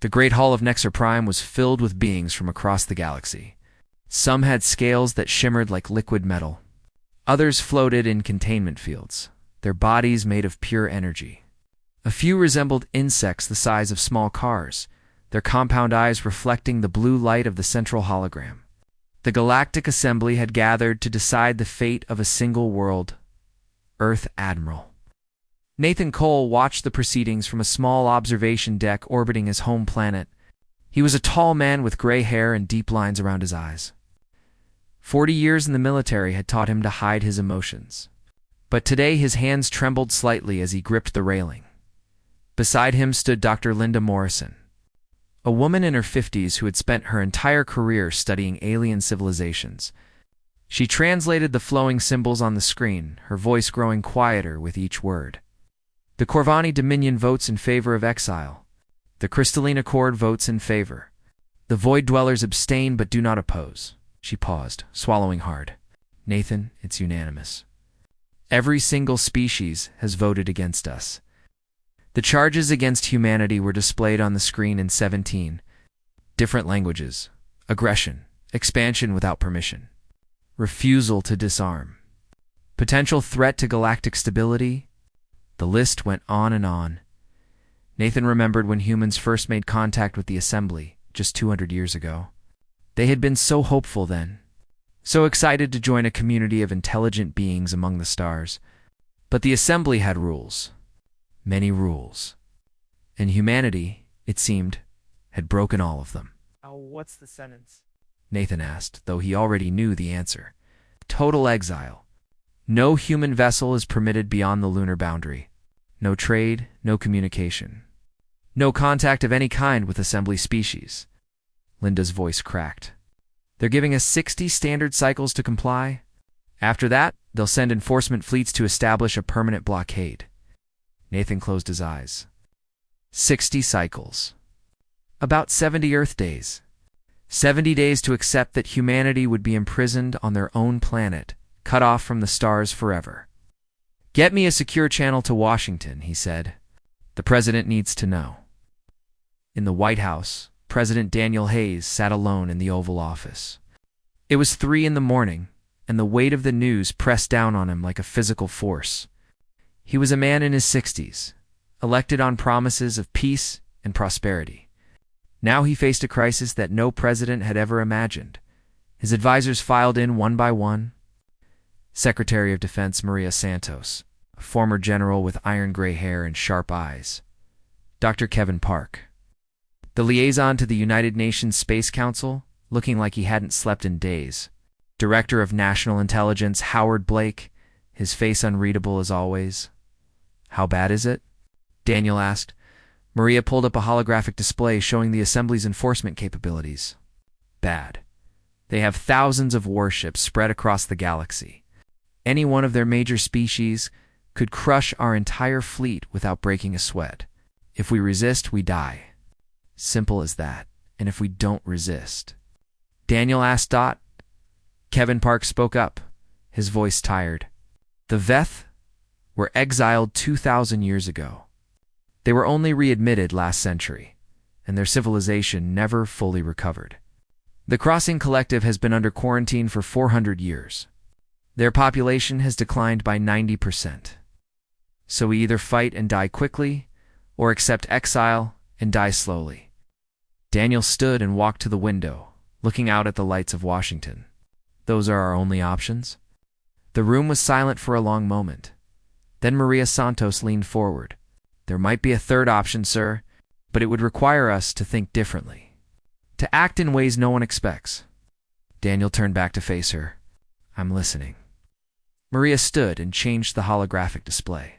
The Great Hall of Nexar Prime was filled with beings from across the galaxy. Some had scales that shimmered like liquid metal. Others floated in containment fields, their bodies made of pure energy. A few resembled insects the size of small cars, their compound eyes reflecting the blue light of the central hologram. The Galactic Assembly had gathered to decide the fate of a single world, Earth Admiral. Nathan Cole watched the proceedings from a small observation deck orbiting his home planet. He was a tall man with gray hair and deep lines around his eyes. 40 years in the military had taught him to hide his emotions. But today his hands trembled slightly as he gripped the railing. Beside him stood Dr. Linda Morrison, a woman in her 50s who had spent her entire career studying alien civilizations. She translated the flowing symbols on the screen, her voice growing quieter with each word. The Corvani Dominion votes in favor of Exile. The Crystalline Accord votes in favor. The Void Dwellers abstain but do not oppose. She paused, swallowing hard. Nathan, it's unanimous. Every single species has voted against us. The charges against humanity were displayed on the screen in 17 different languages: aggression, expansion without permission, refusal to disarm, potential threat to galactic stability. The list went on and on. Nathan remembered when humans first made contact with the Assembly, just 200 years ago. They had been so hopeful then, so excited to join a community of intelligent beings among the stars. But the Assembly had rules. Many rules. And humanity, it seemed, had broken all of them. What's the sentence? Nathan asked, though he already knew the answer. Total exile. No human vessel is permitted beyond the lunar boundary. No trade, no communication. No contact of any kind with Assembly species. Linda's voice cracked. They're giving us 60 standard cycles to comply. After that, they'll send enforcement fleets to establish a permanent blockade. Nathan closed his eyes. 60 cycles. About 70 Earth days. 70 days to accept that humanity would be imprisoned on their own planet, cut off from the stars forever. Get me a secure channel to Washington, he said. The president needs to know. In the White House, President Daniel Hayes sat alone in the Oval Office. It was 3 in the morning, and the weight of the news pressed down on him like a physical force. He was a man in his 60s, elected on promises of peace and prosperity. Now he faced a crisis that no president had ever imagined. His advisors filed in one by one. Secretary of Defense Maria Santos, a former general with iron-gray hair and sharp eyes. Dr. Kevin Park, the liaison to the United Nations Space Council, looking like he hadn't slept in days. Director of National Intelligence Howard Blake, his face unreadable as always. How bad is it? Daniel asked. Maria pulled up a holographic display showing the Assembly's enforcement capabilities. Bad. They have thousands of warships spread across the galaxy. Any one of their major species could crush our entire fleet without breaking a sweat. If we resist, we die. Simple as that. And if we don't resist... Daniel asked Dot. Kevin Park spoke up, his voice tired. The Veth were exiled 2,000 years ago. They were only readmitted last century, and their civilization never fully recovered. The Crossing Collective has been under quarantine for 400 years. Their population has declined by 90%. So we either fight and die quickly, or accept exile and die slowly. Daniel stood and walked to the window, looking out at the lights of Washington. Those are our only options? The room was silent for a long moment. Then Maria Santos leaned forward. There might be a third option, sir, but it would require us to think differently. To act in ways no one expects. Daniel turned back to face her. I'm listening. Maria stood and changed the holographic display.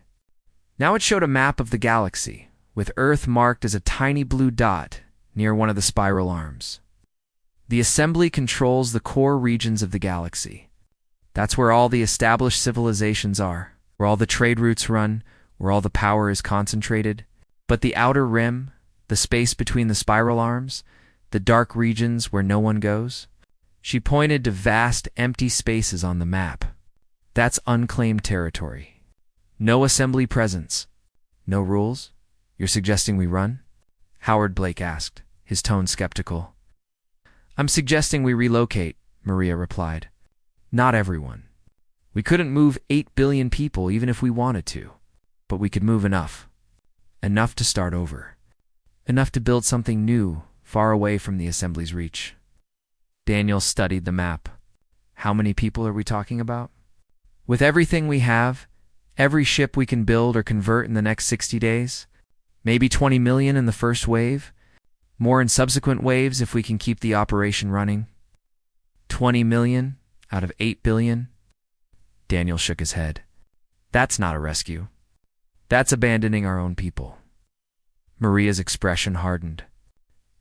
Now it showed a map of the galaxy, with Earth marked as a tiny blue dot near one of the spiral arms. The Assembly controls the core regions of the galaxy. That's where all the established civilizations are, where all the trade routes run, where all the power is concentrated. But the outer rim, the space between the spiral arms, the dark regions where no one goes, she pointed to vast, empty spaces on the map. That's unclaimed territory. No Assembly presence. No rules? You're suggesting we run? Howard Blake asked, his tone skeptical. I'm suggesting we relocate, Maria replied. Not everyone. We couldn't move 8 billion people even if we wanted to, but we could move enough. Enough to start over. Enough to build something new, far away from the Assembly's reach. Daniel studied the map. How many people are we talking about? With everything we have, every ship we can build or convert in the next 60 days, maybe 20 million in the first wave, more in subsequent waves if we can keep the operation running. 20 million out of 8 billion? Daniel shook his head. That's not a rescue. That's abandoning our own people. Maria's expression hardened.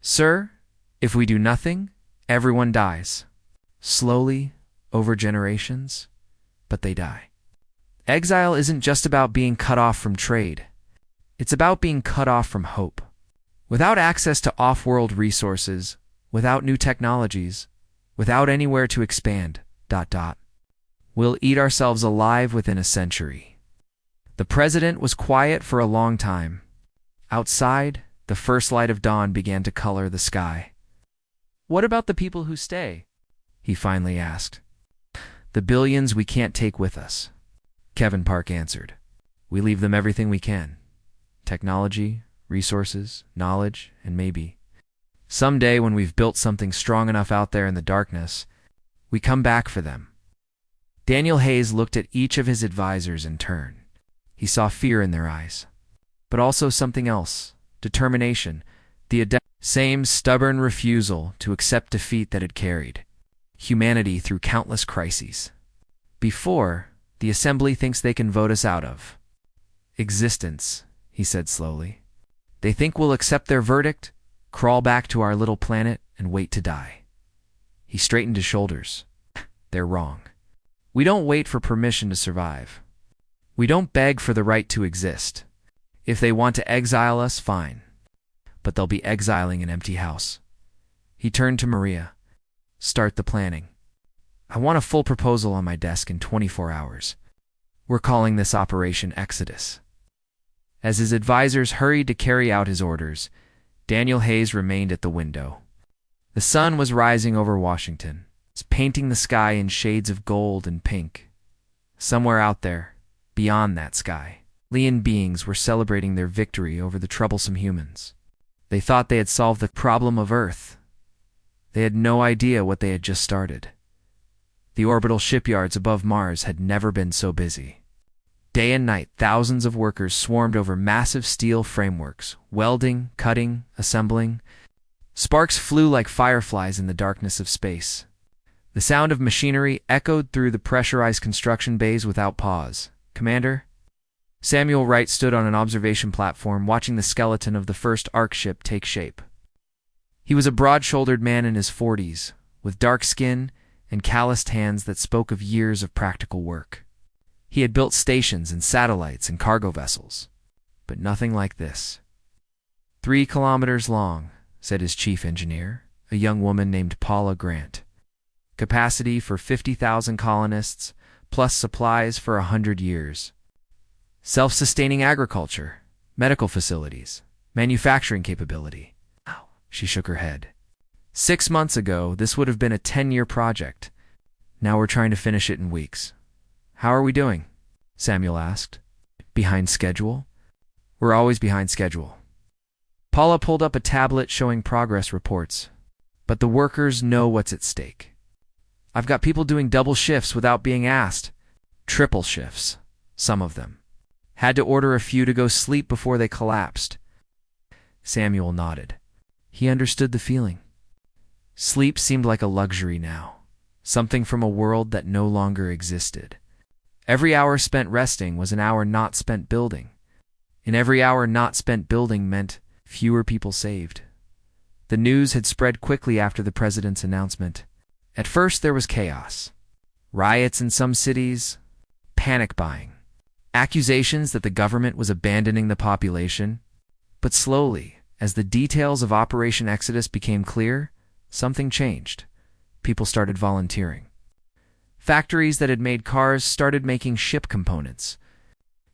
Sir, if we do nothing, everyone dies. Slowly, over generations, but they die. Exile isn't just about being cut off from trade. It's about being cut off from hope. Without access to off-world resources, without new technologies, without anywhere to expand, we'll eat ourselves alive within a century. The president was quiet for a long time. Outside, the first light of dawn began to color the sky. What about the people who stay? He finally asked. The billions we can't take with us, Kevin Park answered. We leave them everything we can. Technology, resources, knowledge, and maybe someday when we've built something strong enough out there in the darkness, we come back for them. Daniel Hayes looked at each of his advisors in turn. He saw fear in their eyes, but also something else, determination, the same stubborn refusal to accept defeat that had carried humanity through countless crises. Before, the Assembly thinks they can vote us out of existence, he said slowly. They think we'll accept their verdict, crawl back to our little planet, and wait to die. He straightened his shoulders. They're wrong. We don't wait for permission to survive. We don't beg for the right to exist. If they want to exile us, fine. But they'll be exiling an empty house. He turned to Maria. Start the planning. I want a full proposal on my desk in 24 hours. We're calling this Operation Exodus. As his advisors hurried to carry out his orders, Daniel Hayes remained at the window. The sun was rising over Washington, painting the sky in shades of gold and pink. Somewhere out there, beyond that sky, alien beings were celebrating their victory over the troublesome humans. They thought they had solved the problem of Earth. They had no idea what they had just started. The orbital shipyards above Mars had never been so busy. Day and night, thousands of workers swarmed over massive steel frameworks, welding, cutting, assembling. Sparks flew like fireflies in the darkness of space. The sound of machinery echoed through the pressurized construction bays without pause. Commander? Samuel Wright stood on an observation platform watching the skeleton of the first Ark ship take shape. He was a broad-shouldered man in his 40s, with dark skin and calloused hands that spoke of years of practical work. He had built stations and satellites and cargo vessels, but nothing like this. 3 kilometers long, said his chief engineer, a young woman named Paula Grant. Capacity for 50,000 colonists, plus supplies for 100 years. Self-sustaining agriculture, medical facilities, manufacturing capability. She shook her head. 6 months ago, this would have been a 10-year project. Now we're trying to finish it in weeks. How are we doing? Samuel asked. Behind schedule? We're always behind schedule. Paula pulled up a tablet showing progress reports. But the workers know what's at stake. I've got people doing double shifts without being asked. Triple shifts, some of them. Had to order a few to go sleep before they collapsed. Samuel nodded. He understood the feeling. Sleep seemed like a luxury now, something from a world that no longer existed. Every hour spent resting was an hour not spent building, and every hour not spent building meant fewer people saved. The news had spread quickly after the president's announcement. At first there was chaos. Riots in some cities, panic buying, accusations that the government was abandoning the population. But slowly, as the details of Operation Exodus became clear, something changed. People started volunteering. Factories that had made cars started making ship components.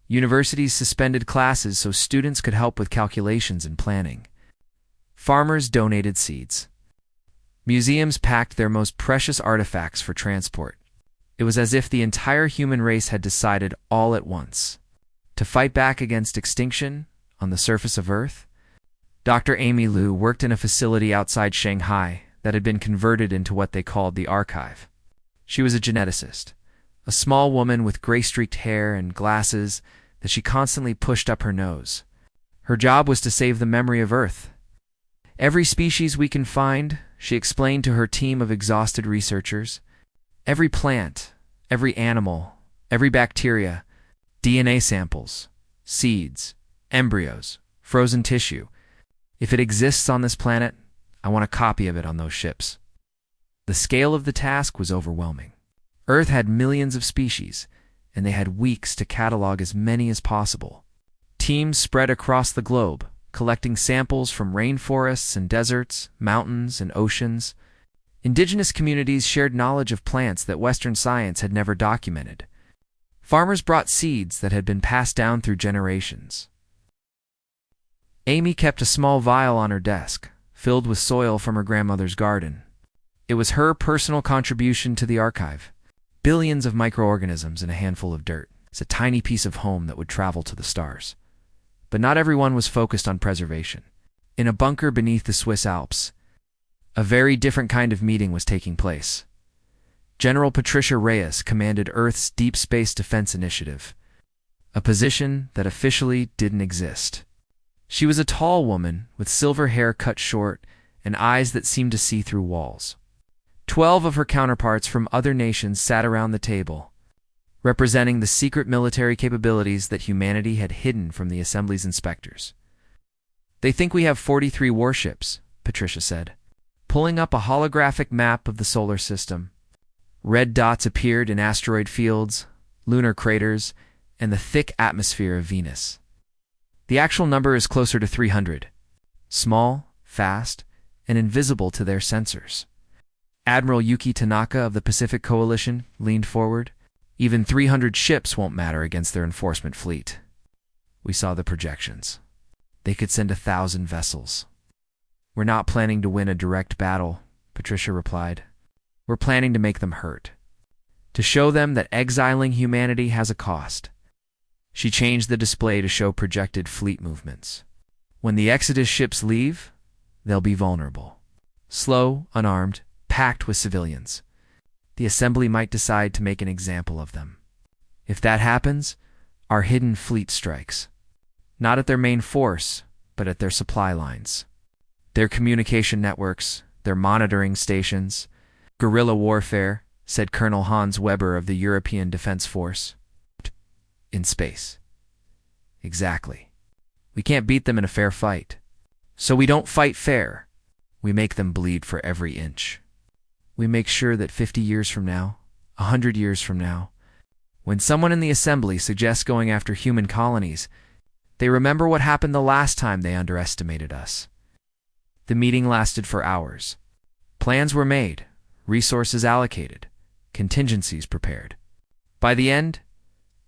Universities suspended classes so students could help with calculations and planning. Farmers donated seeds. Museums packed their most precious artifacts for transport. It was as if the entire human race had decided all at once to fight back against extinction on the surface of Earth. Dr. Amy Liu worked in a facility outside Shanghai that had been converted into what they called the archive. She was a geneticist, a small woman with gray-streaked hair and glasses that she constantly pushed up her nose. Her job was to save the memory of Earth. Every species we can find, she explained to her team of exhausted researchers. Every plant, every animal, every bacteria, DNA samples, seeds, embryos, frozen tissue. If it exists on this planet, I want a copy of it on those ships. The scale of the task was overwhelming. Earth had millions of species, and they had weeks to catalog as many as possible. Teams spread across the globe, collecting samples from rainforests and deserts, mountains and oceans. Indigenous communities shared knowledge of plants that Western science had never documented. Farmers brought seeds that had been passed down through generations. Amy kept a small vial on her desk, filled with soil from her grandmother's garden. It was her personal contribution to the archive. Billions of microorganisms in a handful of dirt. It's a tiny piece of home that would travel to the stars. But not everyone was focused on preservation. In a bunker beneath the Swiss Alps, a very different kind of meeting was taking place. General Patricia Reyes commanded Earth's Deep Space Defense Initiative, a position that officially didn't exist. She was a tall woman with silver hair cut short and eyes that seemed to see through walls. 12 of her counterparts from other nations sat around the table, representing the secret military capabilities that humanity had hidden from the Assembly's inspectors. They think we have 43 warships, Patricia said, pulling up a holographic map of the solar system. Red dots appeared in asteroid fields, lunar craters, and the thick atmosphere of Venus. The actual number is closer to 300, small, fast, and invisible to their sensors. Admiral Yuki Tanaka of the Pacific Coalition leaned forward. Even 300 ships won't matter against their enforcement fleet. We saw the projections. They could send 1,000 vessels. We're not planning to win a direct battle, Patricia replied. We're planning to make them hurt. To show them that exiling humanity has a cost. She changed the display to show projected fleet movements. When the Exodus ships leave, they'll be vulnerable. Slow, unarmed, packed with civilians. The Assembly might decide to make an example of them. If that happens, our hidden fleet strikes. Not at their main force, but at their supply lines. Their communication networks, their monitoring stations. Guerrilla warfare, said Colonel Hans Weber of the European Defense Force. In space. Exactly. We can't beat them in a fair fight. So we don't fight fair. We make them bleed for every inch. We make sure that 50 years from now, 100 years from now, when someone in the Assembly suggests going after human colonies, they remember what happened the last time they underestimated us. The meeting lasted for hours. Plans were made, resources allocated, contingencies prepared. By the end,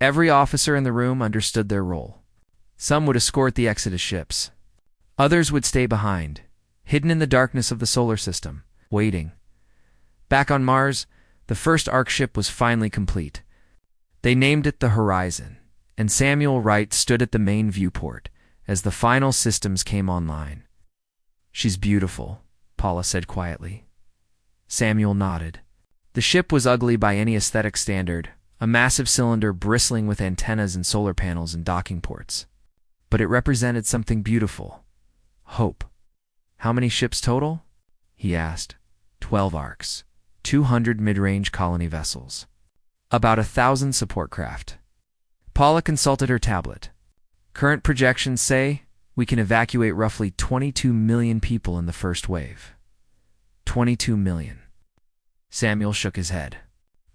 every officer in the room understood their role. Some would escort the Exodus ships. Others would stay behind, hidden in the darkness of the solar system, waiting. Back on Mars, the first Ark ship was finally complete. They named it the Horizon, and Samuel Wright stood at the main viewport as the final systems came online. She's beautiful, Paula said quietly. Samuel nodded. The ship was ugly by any aesthetic standard, a massive cylinder bristling with antennas and solar panels and docking ports. But it represented something beautiful. Hope. How many ships total? He asked. 12 Arks. 200 mid-range colony vessels. About 1,000 support craft. Paula consulted her tablet. Current projections say we can evacuate roughly 22 million people in the first wave. 22 million. Samuel shook his head.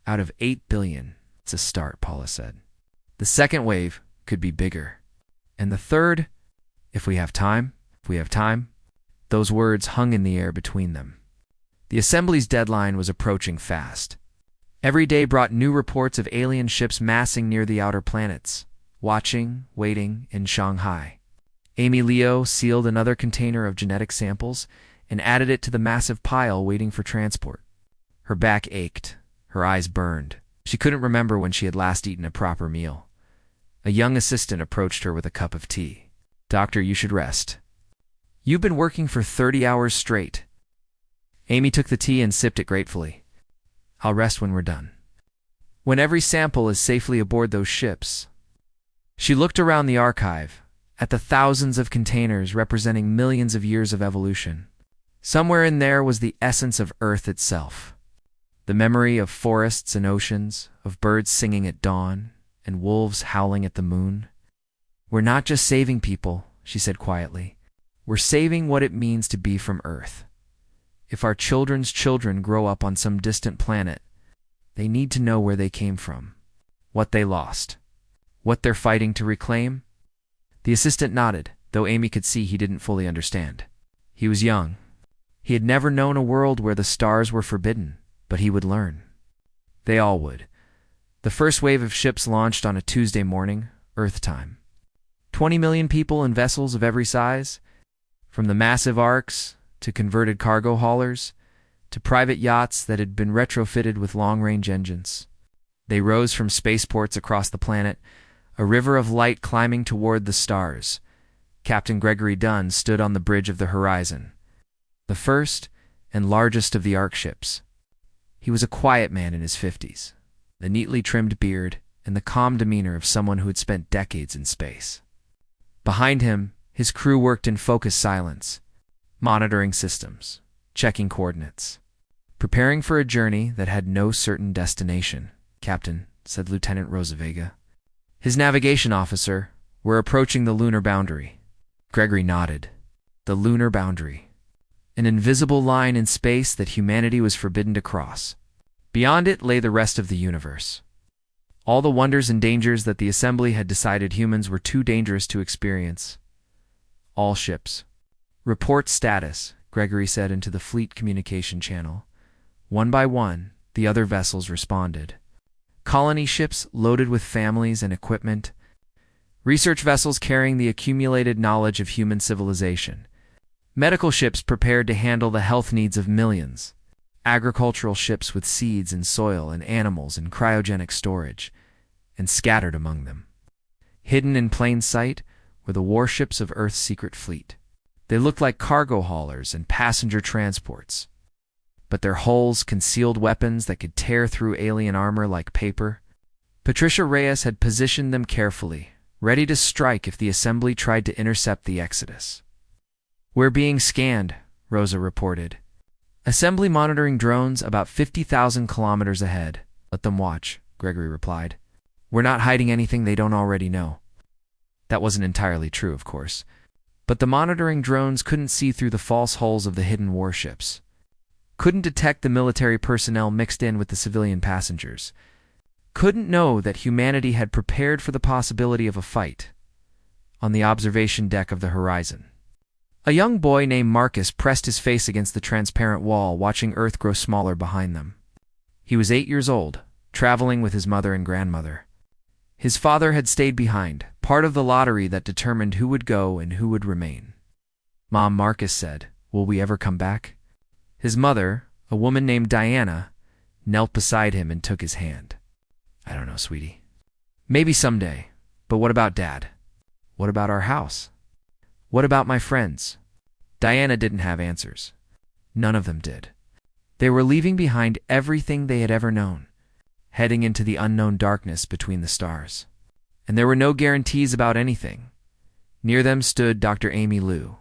Out of 8 billion, it's a start, Paula said. The second wave could be bigger. And the third, if we have time. Those words hung in the air between them. The Assembly's deadline was approaching fast. Every day brought new reports of alien ships massing near the outer planets, watching, waiting in Shanghai. Amy Leo sealed another container of genetic samples and added it to the massive pile waiting for transport. Her back ached, her eyes burned. She couldn't remember when she had last eaten a proper meal. A young assistant approached her with a cup of tea. "Doctor, you should rest. You've been working for 30 hours straight." Amy took the tea and sipped it gratefully. "I'll rest when we're done. When every sample is safely aboard those ships." She looked around the archive, at the thousands of containers representing millions of years of evolution. Somewhere in there was the essence of Earth itself. The memory of forests and oceans, of birds singing at dawn, and wolves howling at the moon. "We're not just saving people," she said quietly. "We're saving what it means to be from Earth. If our children's children grow up on some distant planet, they need to know where they came from, what they lost, what they're fighting to reclaim." The assistant nodded, though Amy could see he didn't fully understand. He was young. He had never known a world where the stars were forbidden, but he would learn. They all would. The first wave of ships launched on a Tuesday morning, Earth time. 20 million people in vessels of every size, from the massive arcs to converted cargo haulers, to private yachts that had been retrofitted with long-range engines. They rose from spaceports across the planet, a river of light climbing toward the stars. Captain Gregory Dunn stood on the bridge of the horizon, the first and largest of the Ark ships. He was a quiet man in his 50s, the neatly trimmed beard and the calm demeanor of someone who had spent decades in space. Behind him, his crew worked in focused silence, monitoring systems, checking coordinates, preparing for a journey that had no certain destination. "Captain," said Lieutenant Rosavega, his navigation officer, "we're approaching the lunar boundary." Gregory nodded. The lunar boundary. An invisible line in space that humanity was forbidden to cross. Beyond it lay the rest of the universe. All the wonders and dangers that the Assembly had decided humans were too dangerous to experience. All ships. "Report status," Gregory said into the fleet communication channel. One by one, the other vessels responded. Colony ships loaded with families and equipment. Research vessels carrying the accumulated knowledge of human civilization. Medical ships prepared to handle the health needs of millions. Agricultural ships with seeds and soil and animals in cryogenic storage, and scattered among them. Hidden in plain sight were the warships of Earth's secret fleet. They looked like cargo haulers and passenger transports, but their hulls concealed weapons that could tear through alien armor like paper. Patricia Reyes had positioned them carefully, ready to strike if the Assembly tried to intercept the Exodus. "We're being scanned," Rosa reported. "Assembly monitoring drones about 50,000 kilometers ahead." "Let them watch," Gregory replied. "We're not hiding anything they don't already know." That wasn't entirely true, of course. But the monitoring drones couldn't see through the false hulls of the hidden warships. Couldn't detect the military personnel mixed in with the civilian passengers. Couldn't know that humanity had prepared for the possibility of a fight. On the observation deck of the horizon, a young boy named Marcus pressed his face against the transparent wall, watching Earth grow smaller behind them. He was 8 years old, traveling with his mother and grandmother. His father had stayed behind, part of the lottery that determined who would go and who would remain. "Mom," Marcus said, "will we ever come back?" His mother, a woman named Diana, knelt beside him and took his hand. "I don't know, sweetie. Maybe someday. But what about Dad? What about our house? What about my friends?" Diana didn't have answers. None of them did. They were leaving behind everything they had ever known, heading into the unknown darkness between the stars. And there were no guarantees about anything. Near them stood Dr. Amy Liu,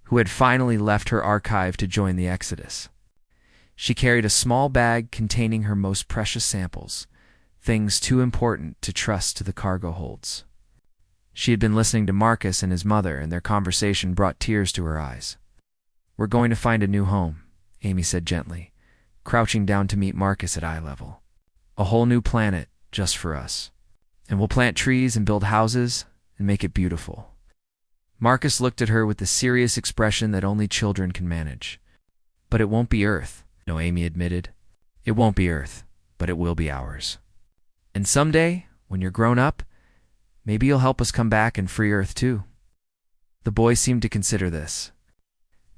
who had finally left her archive to join the Exodus. She carried a small bag containing her most precious samples, things too important to trust to the cargo holds. She had been listening to Marcus and his mother, and their conversation brought tears to her eyes. "We're going to find a new home," Amy said gently, crouching down to meet Marcus at eye level. "A whole new planet just for us. And we'll plant trees and build houses and make it beautiful." Marcus looked at her with the serious expression that only children can manage. "But it won't be Earth," no, Amy admitted. "It won't be Earth, but it will be ours. And someday, when you're grown up, maybe you'll help us come back and free Earth too." The boy seemed to consider this.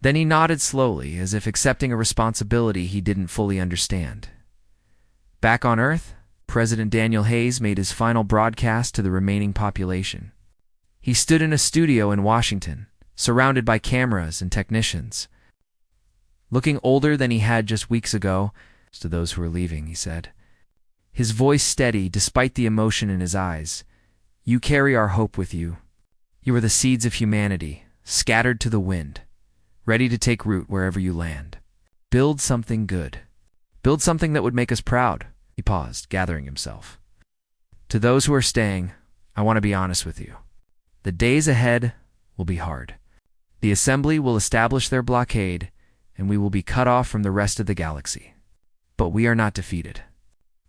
Then he nodded slowly, as if accepting a responsibility he didn't fully understand. Back on Earth, President Daniel Hayes made his final broadcast to the remaining population. He stood in a studio in Washington, surrounded by cameras and technicians. Looking older than he had just weeks ago, to those who were leaving, he said, his voice steady despite the emotion in his eyes. You carry our hope with you. You are the seeds of humanity, scattered to the wind, ready to take root wherever you land. Build something good. Build something that would make us proud. He paused, gathering himself. To those who are staying, I want to be honest with you. The days ahead will be hard. The Assembly will establish their blockade, and we will be cut off from the rest of the galaxy. But we are not defeated.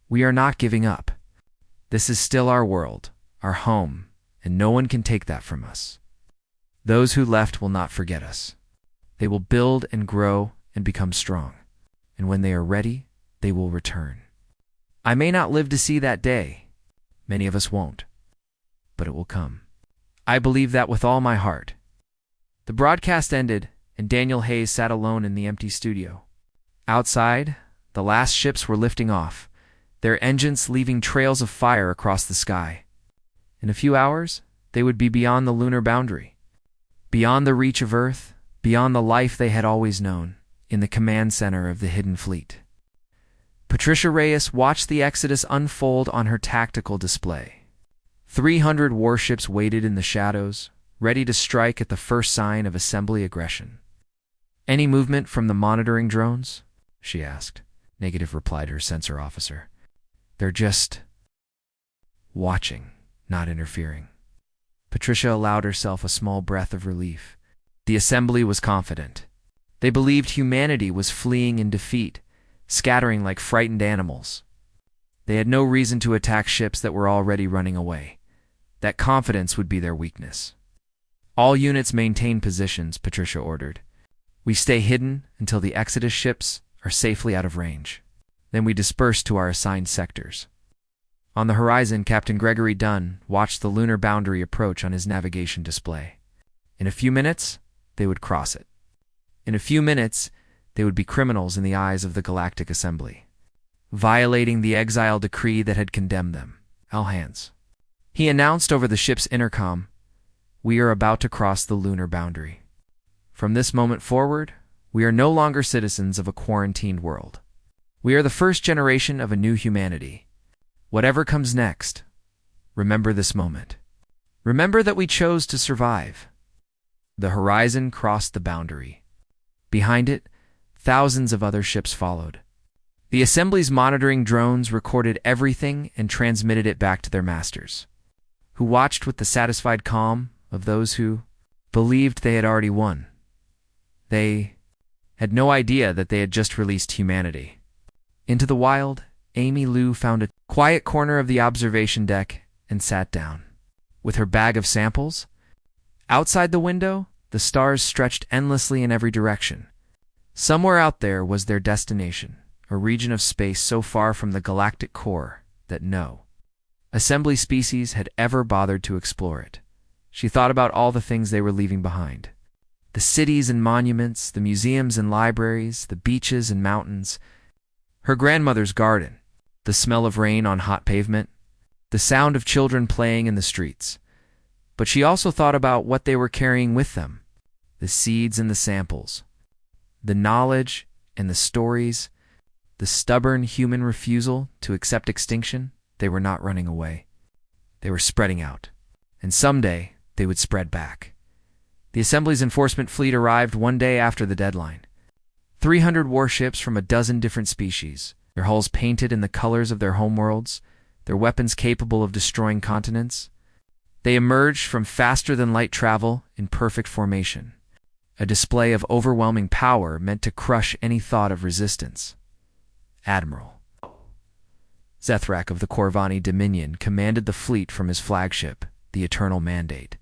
We are not giving up. This is still our world, our home, and no one can take that from us. Those who left will not forget us. They will build and grow and become strong. And when they are ready, they will return. I may not live to see that day. Many of us won't. But it will come. I believe that with all my heart. The broadcast ended, and Daniel Hayes sat alone in the empty studio. Outside, the last ships were lifting off, their engines leaving trails of fire across the sky. In a few hours, they would be beyond the lunar boundary, beyond the reach of Earth, beyond the life they had always known, in the command center of the Hidden Fleet. Patricia Reyes watched the exodus unfold on her tactical display. 300 warships waited in the shadows, ready to strike at the first sign of Assembly aggression. Any movement from the monitoring drones? She asked. Negative, replied her sensor officer. They're just watching, not interfering. Patricia allowed herself a small breath of relief. The Assembly was confident. They believed humanity was fleeing in defeat, scattering like frightened animals. They had no reason to attack ships that were already running away. That confidence would be their weakness. All units maintain positions, Patricia ordered. We stay hidden until the Exodus ships are safely out of range. Then we disperse to our assigned sectors. On the horizon, Captain Gregory Dunn watched the lunar boundary approach on his navigation display. In a few minutes, they would cross it. In a few minutes, they would be criminals in the eyes of the Galactic Assembly, violating the Exile decree that had condemned them. All hands. He announced over the ship's intercom, "We are about to cross the lunar boundary. From this moment forward, we are no longer citizens of a quarantined world. We are the first generation of a new humanity. Whatever comes next, remember this moment. Remember that we chose to survive." The horizon crossed the boundary. Behind it, thousands of other ships followed. The Assembly's monitoring drones recorded everything and transmitted it back to their masters, who watched with the satisfied calm of those who believed they had already won. They had no idea that they had just released humanity. Into the wild, Amy Lou found a quiet corner of the observation deck and sat down. With her bag of samples, outside the window, the stars stretched endlessly in every direction. Somewhere out there was their destination, a region of space so far from the galactic core that no Assembly species had ever bothered to explore it. She thought about all the things they were leaving behind. The cities and monuments, the museums and libraries, the beaches and mountains, her grandmother's garden, the smell of rain on hot pavement, the sound of children playing in the streets. But she also thought about what they were carrying with them, the seeds and the samples, the knowledge and the stories, the stubborn human refusal to accept extinction. They were not running away. They were spreading out, and someday they would spread back. The Assembly's enforcement fleet arrived one day after the deadline. 300 warships from a dozen different species, their hulls painted in the colors of their homeworlds, their weapons capable of destroying continents. They emerged from faster-than-light travel in perfect formation, a display of overwhelming power meant to crush any thought of resistance. Admiral Zethrak of the Corvani Dominion commanded the fleet from his flagship, the Eternal Mandate.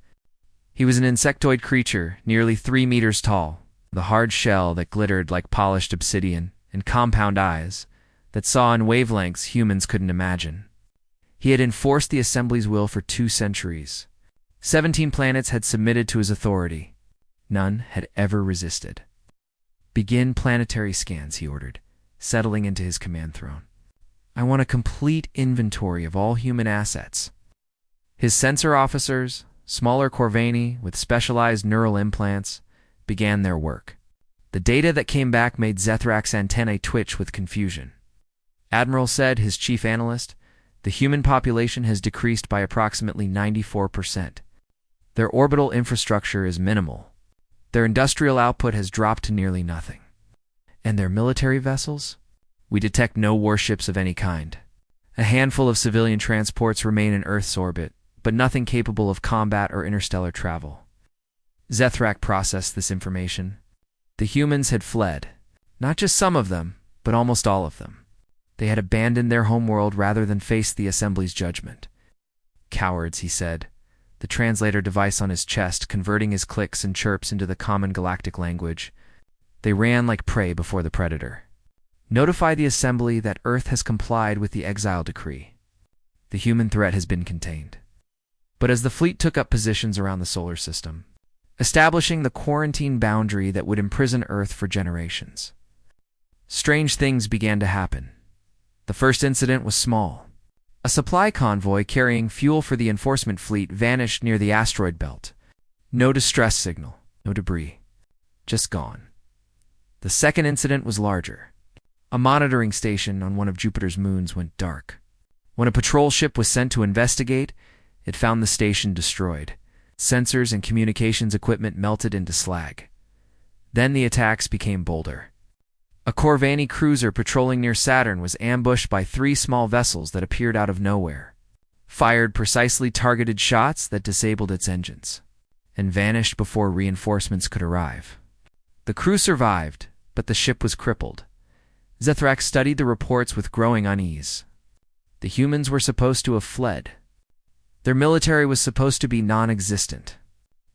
He was an insectoid creature nearly 3 meters tall, with a hard shell that glittered like polished obsidian and compound eyes that saw in wavelengths humans couldn't imagine. He had enforced the Assembly's will for 2 centuries, 17 planets had submitted to his authority. None had ever resisted. "Begin planetary scans," he ordered, settling into his command throne. "I want a complete inventory of all human assets." His sensor officers, smaller Corvani with specialized neural implants, began their work. The data that came back made Zethrak's antennae twitch with confusion. "Admiral," said his chief analyst, "the human population has decreased by approximately 94%. Their orbital infrastructure is minimal. Their industrial output has dropped to nearly nothing. And their military vessels? We detect no warships of any kind. A handful of civilian transports remain in Earth's orbit, but nothing capable of combat or interstellar travel." Zethrak processed this information. The humans had fled. Not just some of them, but almost all of them. They had abandoned their homeworld rather than face the Assembly's judgment. "Cowards," he said, the translator device on his chest converting his clicks and chirps into the common galactic language. They ran like prey before the predator. "Notify the Assembly that Earth has complied with the Exile decree. The human threat has been contained." But as the fleet took up positions around the solar system, establishing the quarantine boundary that would imprison Earth for generations, strange things began to happen. The first incident was small. A supply convoy carrying fuel for the enforcement fleet vanished near the asteroid belt. No distress signal, no debris, just gone. The second incident was larger. A monitoring station on one of Jupiter's moons went dark. When a patrol ship was sent to investigate, it found the station destroyed. Sensors and communications equipment melted into slag. Then the attacks became bolder. A Corvani cruiser patrolling near Saturn was ambushed by 3 small vessels that appeared out of nowhere, fired precisely targeted shots that disabled its engines, and vanished before reinforcements could arrive. The crew survived, but the ship was crippled. Zethrak studied the reports with growing unease. The humans were supposed to have fled. Their military was supposed to be non-existent.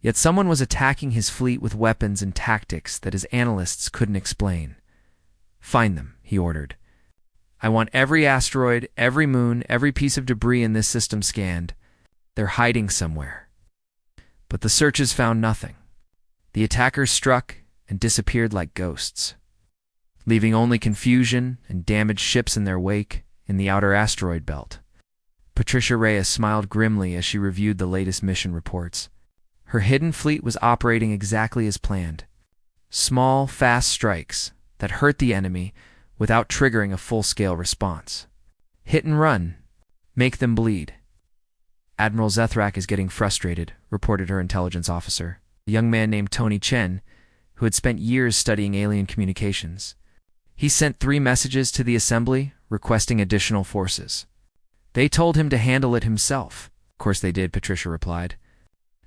Yet someone was attacking his fleet with weapons and tactics that his analysts couldn't explain. "Find them," he ordered. "I want every asteroid, every moon, every piece of debris in this system scanned. They're hiding somewhere." But the searches found nothing. The attackers struck and disappeared like ghosts, leaving only confusion and damaged ships in their wake in the outer asteroid belt. Patricia Reyes smiled grimly as she reviewed the latest mission reports. Her hidden fleet was operating exactly as planned. Small, fast strikes that hurt the enemy without triggering a full-scale response. Hit and run. Make them bleed. "Admiral Zethrak is getting frustrated," reported her intelligence officer, a young man named Tony Chen, who had spent years studying alien communications. "He sent 3 messages to the Assembly requesting additional forces. They told him to handle it himself." "Of course they did," Patricia replied.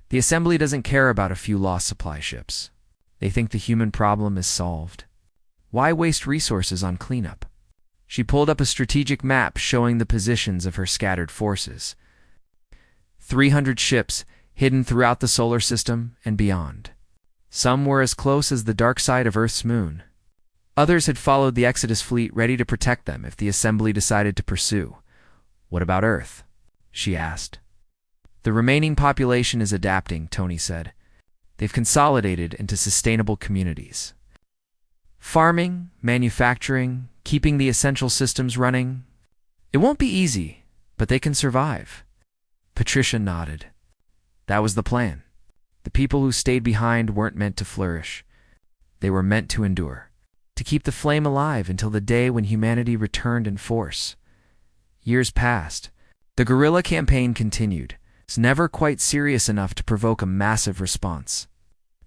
"The Assembly doesn't care about a few lost supply ships. They think the human problem is solved. Why waste resources on cleanup?" She pulled up a strategic map showing the positions of her scattered forces. 300 ships hidden throughout the solar system and beyond. Some were as close as the dark side of Earth's moon. Others had followed the Exodus fleet ready to protect them if the Assembly decided to pursue. "What about Earth?" she asked. "The remaining population is adapting," Tony said. "They've consolidated into sustainable communities. Farming, manufacturing, keeping the essential systems running. It won't be easy, but they can survive." Patricia nodded. That was the plan. The people who stayed behind weren't meant to flourish. They were meant to endure, to keep the flame alive until the day when humanity returned in force. Years passed. The guerrilla campaign continued. It's never quite serious enough to provoke a massive response,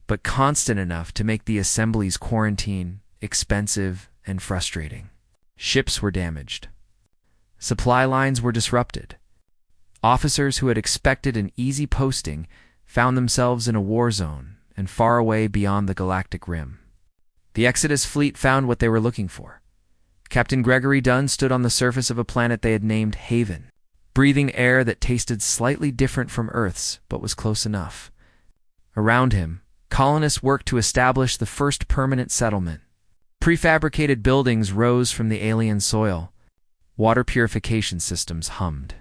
but constant enough to make the Assembly's quarantine expensive and frustrating. Ships were damaged. Supply lines were disrupted. Officers who had expected an easy posting found themselves in a war zone and far away beyond the galactic rim. The Exodus fleet found what they were looking for. Captain Gregory Dunn stood on the surface of a planet they had named Haven, breathing air that tasted slightly different from Earth's but was close enough. Around him, colonists worked to establish the first permanent settlement. Prefabricated buildings rose from the alien soil. Water purification systems hummed.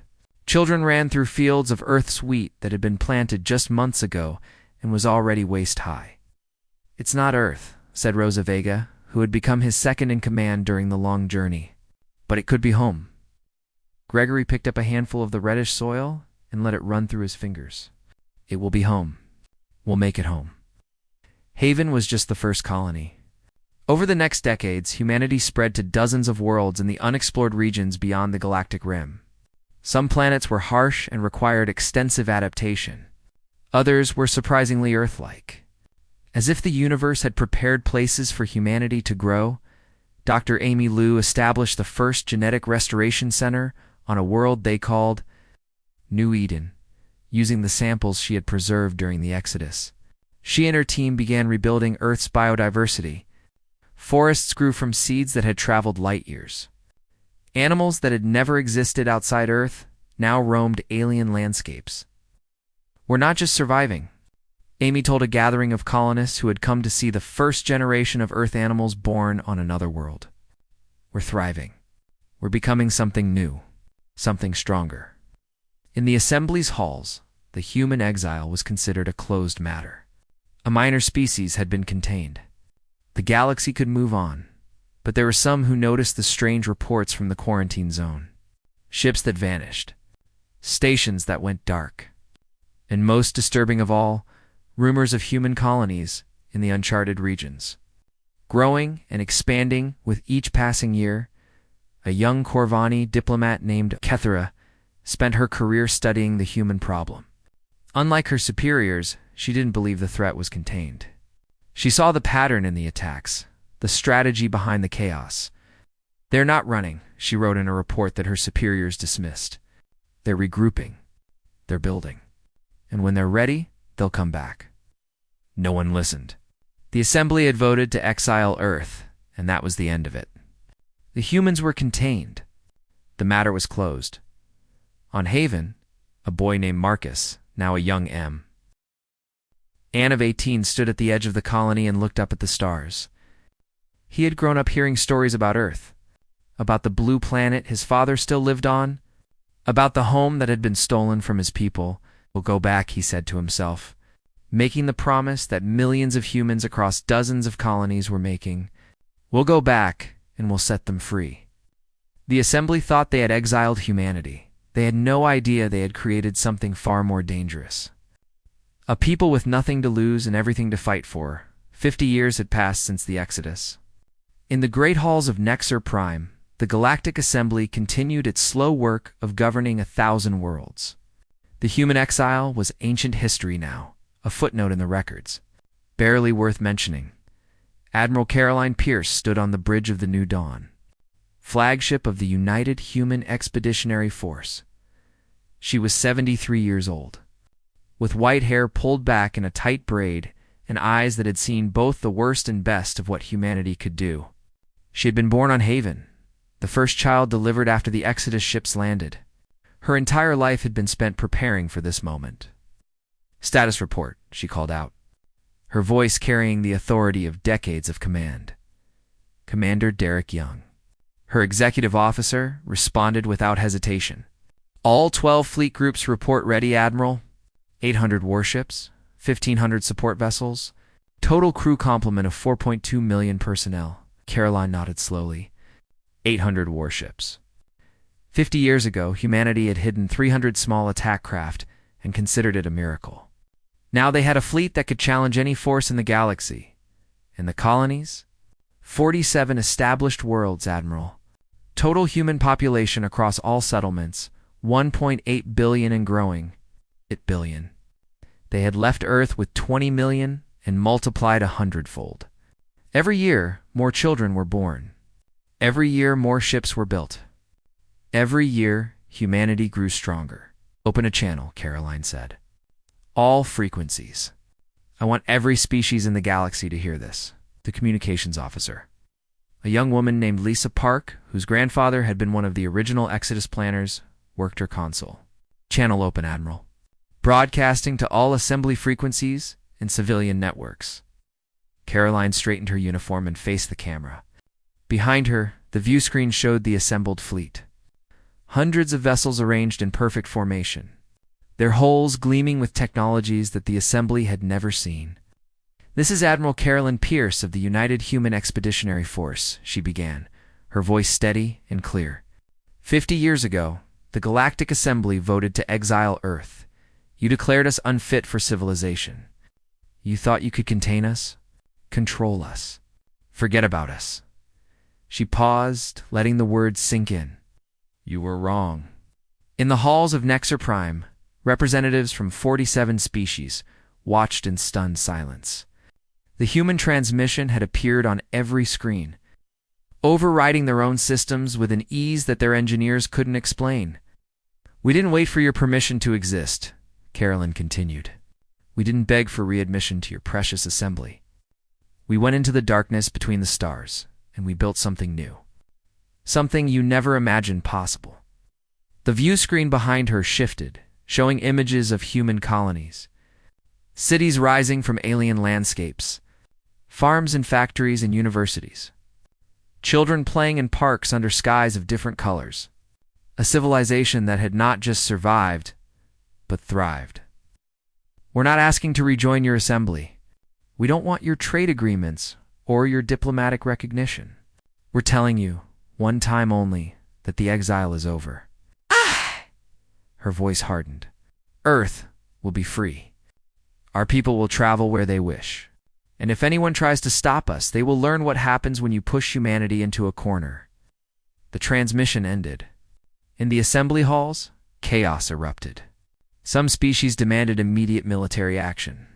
Children ran through fields of Earth's wheat that had been planted just months ago and was already waist-high. "It's not Earth," said Rosa Vega, who had become his second in command during the long journey. "But it could be home." Gregory picked up a handful of the reddish soil and let it run through his fingers. "It will be home. We'll make it home." Haven was just the first colony. Over the next decades, humanity spread to dozens of worlds in the unexplored regions beyond the galactic rim. Some planets were harsh and required extensive adaptation. Others were surprisingly Earth-like. As if the universe had prepared places for humanity to grow, Dr. Amy Liu established the first genetic restoration center on a world they called New Eden, using the samples she had preserved during the Exodus. She and her team began rebuilding Earth's biodiversity. Forests grew from seeds that had traveled light years. Animals that had never existed outside Earth now roamed alien landscapes. "We're not just surviving," Amy told a gathering of colonists who had come to see the first generation of Earth animals born on another world. "We're thriving. We're becoming something new, something stronger." In the assembly's halls, the human exile was considered a closed matter. A minor species had been contained. The galaxy could move on, but there were some who noticed the strange reports from the quarantine zone. Ships that vanished, stations that went dark, and most disturbing of all, rumors of human colonies in the uncharted regions. Growing and expanding with each passing year, a young Corvani diplomat named Kethera spent her career studying the human problem. Unlike her superiors, she didn't believe the threat was contained. She saw the pattern in the attacks, the strategy behind the chaos. "They're not running," she wrote in a report that her superiors dismissed. "They're regrouping. They're building. And when they're ready, they'll come back." No one listened. The assembly had voted to exile Earth, and that was the end of it. The humans were contained. The matter was closed. On Haven, a boy named Marcus, now a young M. Anne of 18 stood at the edge of the colony and looked up at the stars. He had grown up hearing stories about Earth, about the blue planet his father still lived on, about the home that had been stolen from his people. "We'll go back," he said to himself, making the promise that millions of humans across dozens of colonies were making. "We'll go back, and we'll set them free." The assembly thought they had exiled humanity. They had no idea they had created something far more dangerous. A people with nothing to lose and everything to fight for. 50 years had passed since the Exodus. In the great halls of Nexer Prime, the Galactic Assembly continued its slow work of governing 1,000 worlds. The human exile was ancient history now, a footnote in the records. Barely worth mentioning. Admiral Caroline Pierce stood on the bridge of the New Dawn, flagship of the United Human Expeditionary Force. She was 73 years old, with white hair pulled back in a tight braid and eyes that had seen both the worst and best of what humanity could do. She had been born on Haven, the first child delivered after the Exodus ships landed. Her entire life had been spent preparing for this moment. "Status report," she called out, her voice carrying the authority of decades of command. Commander Derek Young, her executive officer, responded without hesitation. "All 12 fleet groups report ready, Admiral. 800 warships, 1,500 support vessels, total crew complement of 4.2 million personnel." Caroline nodded slowly. 800 warships. 50 years ago, humanity had hidden 300 small attack craft and considered it a miracle. Now they had a fleet that could challenge any force in the galaxy. And the colonies? 47 established worlds, Admiral. Total human population across all settlements, 1.8 billion and growing. 8 billion. They had left Earth with 20 million and multiplied 100-fold. Every year, more children were born. Every year, more ships were built. Every year, humanity grew stronger. "Open a channel," Caroline said. "All frequencies. I want every species in the galaxy to hear this." The communications officer, a young woman named Lisa Park, whose grandfather had been one of the original Exodus planners, worked her console. "Channel open, Admiral. Broadcasting to all assembly frequencies and civilian networks." Caroline straightened her uniform and faced the camera. Behind her, the view screen showed the assembled fleet. hundreds of vessels arranged in perfect formation, their hulls gleaming with technologies that the assembly had never seen. "This is Admiral Carolyn Pierce of the United Human Expeditionary Force," she began, her voice steady and clear. 50 years ago, the Galactic Assembly voted to exile Earth. You declared us unfit for civilization. You thought you could contain us, control us, forget about us. She paused, letting the words sink in. You were wrong. In the halls of Nexer Prime, representatives from 47 species watched in stunned silence. The human transmission had appeared on every screen, overriding their own systems with an ease that their engineers couldn't explain. "We didn't wait for your permission to exist," Carolyn continued. "We didn't beg for readmission to your precious assembly. We went into the darkness between the stars, and we built something new. Something you never imagined possible." The view screen behind her shifted, showing images of human colonies. Cities rising from alien landscapes, farms and factories and universities. Children playing in parks under skies of different colors. A civilization that had not just survived, but thrived. "We're not asking to rejoin your assembly. We don't want your trade agreements or your diplomatic recognition. We're telling you, one time only, that the exile is over." Her voice hardened. "Earth will be free. Our people will travel where they wish. And if anyone tries to stop us, they will learn what happens when you push humanity into a corner." The transmission ended. In the assembly halls, chaos erupted. Some species demanded immediate military action.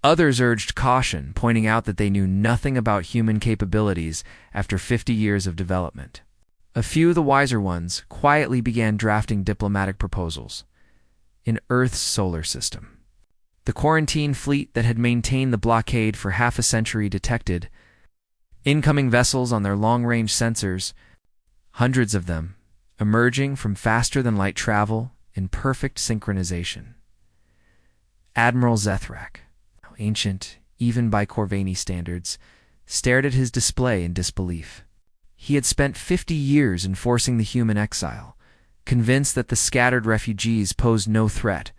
Others urged caution, pointing out that they knew nothing about human capabilities after 50 years of development. A few, the wiser ones, quietly began drafting diplomatic proposals. In Earth's solar system, the quarantine fleet that had maintained the blockade for half a century detected incoming vessels on their long-range sensors, hundreds of them, emerging from faster-than-light travel in perfect synchronization. Admiral Zethrak, ancient even by Corvani standards, stared at his display in disbelief. He had spent 50 years enforcing the human exile, convinced that the scattered refugees posed no threat.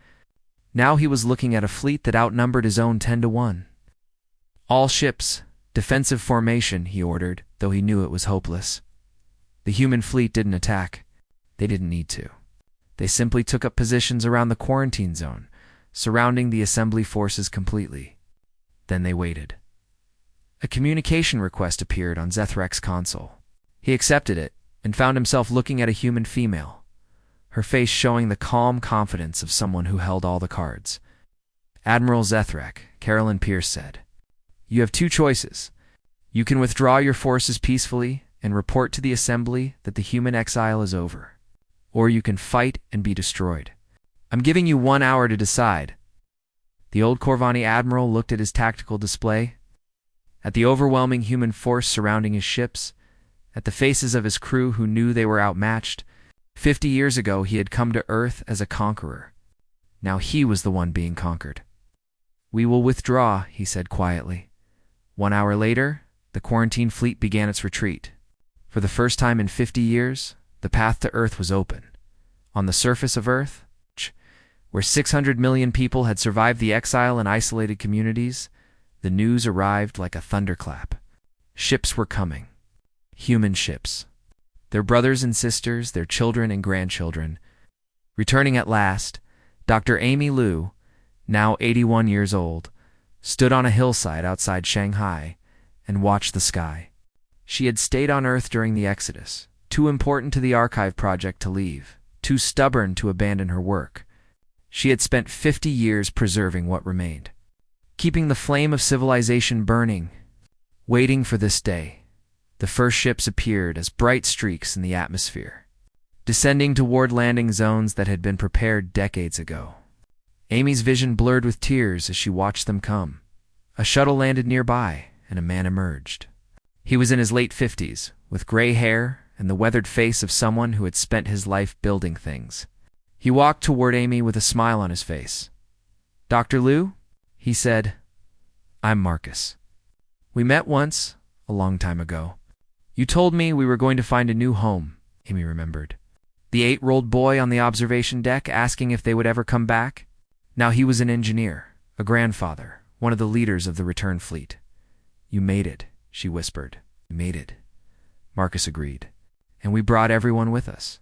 Now he was looking at a fleet that outnumbered his own 10-1. "All ships, defensive formation," he ordered, though he knew it was hopeless. The human fleet didn't attack. They didn't need to. They simply took up positions around the quarantine zone, surrounding the assembly forces completely. Then they waited. A communication request appeared on Zethrak's console. He accepted it and found himself looking at a human female, her face showing the calm confidence of someone who held all the cards. "Admiral Zethrak," Carolyn Pierce said, "you have two choices. You can withdraw your forces peacefully and report to the assembly that the human exile is over, or you can fight and be destroyed. I'm giving you 1 hour to decide." The old Corvani admiral looked at his tactical display, at the overwhelming human force surrounding his ships, at the faces of his crew who knew they were outmatched. 50 years ago, he had come to Earth as a conqueror. Now he was the one being conquered. "We will withdraw," he said quietly. 1 hour later, the quarantine fleet began its retreat. For the first time in 50 years, the path to Earth was open. On the surface of Earth, where 600 million people had survived the exile in isolated communities, the news arrived like a thunderclap. Ships were coming. Human ships. Their brothers and sisters, their children and grandchildren. Returning at last, Dr. Amy Liu, now 81 years old, stood on a hillside outside Shanghai and watched the sky. She had stayed on Earth during the Exodus, too important to the archive project to leave, too stubborn to abandon her work. She had spent 50 years preserving what remained, keeping the flame of civilization burning, waiting for this day. The first ships appeared as bright streaks in the atmosphere, descending toward landing zones that had been prepared decades ago. Amy's vision blurred with tears as she watched them come. A shuttle landed nearby, and a man emerged. He was in his late 50s, with gray hair and the weathered face of someone who had spent his life building things. He walked toward Amy with a smile on his face. "Dr. Liu?" he said. "I'm Marcus. We met once, a long time ago. You told me we were going to find a new home," Amy remembered. The 8-year-old boy on the observation deck asking if they would ever come back? Now he was an engineer, a grandfather, one of the leaders of the return fleet. "You made it," she whispered. "You made it." Marcus agreed. "And we brought everyone with us."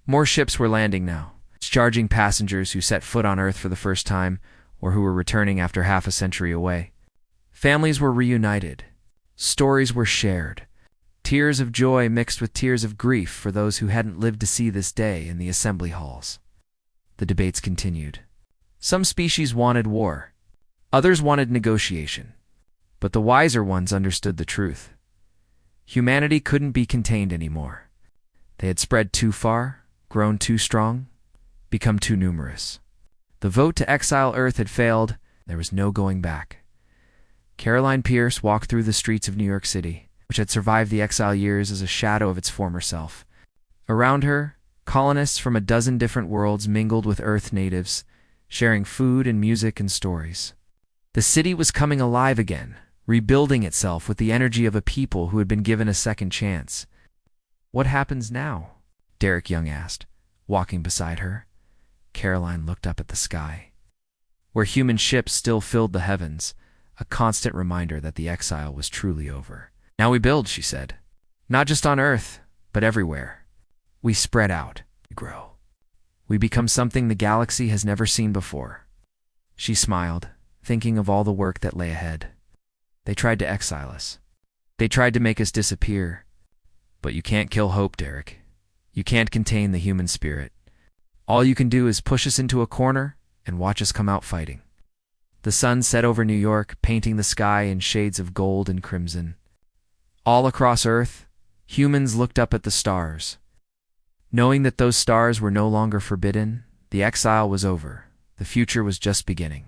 More ships were landing now, charging passengers who set foot on Earth for the first time or who were returning after half a century away. Families were reunited. Stories were shared. Tears of joy mixed with tears of grief for those who hadn't lived to see this day in the assembly halls. The debates continued. Some species wanted war. Others wanted negotiation. But the wiser ones understood the truth. Humanity couldn't be contained anymore. They had spread too far, grown too strong, become too numerous. The vote to exile Earth had failed. There was no going back. Caroline Pierce walked through the streets of New York City, which had survived the exile years as a shadow of its former self. Around her, colonists from a dozen different worlds mingled with Earth natives, sharing food and music and stories. The city was coming alive again, rebuilding itself with the energy of a people who had been given a second chance. "What happens now?" Derek Young asked, walking beside her. Caroline looked up at the sky, where human ships still filled the heavens, a constant reminder that the exile was truly over. "Now we build," she said. "Not just on Earth, but everywhere. We spread out, we grow. We become something the galaxy has never seen before." She smiled, thinking of all the work that lay ahead. They tried to exile us. They tried to make us disappear. But you can't kill hope, Derek. You can't contain the human spirit. All you can do is push us into a corner and watch us come out fighting. The sun set over New York, painting the sky in shades of gold and crimson. All across Earth, humans looked up at the stars. Knowing that those stars were no longer forbidden, the exile was over. The future was just beginning.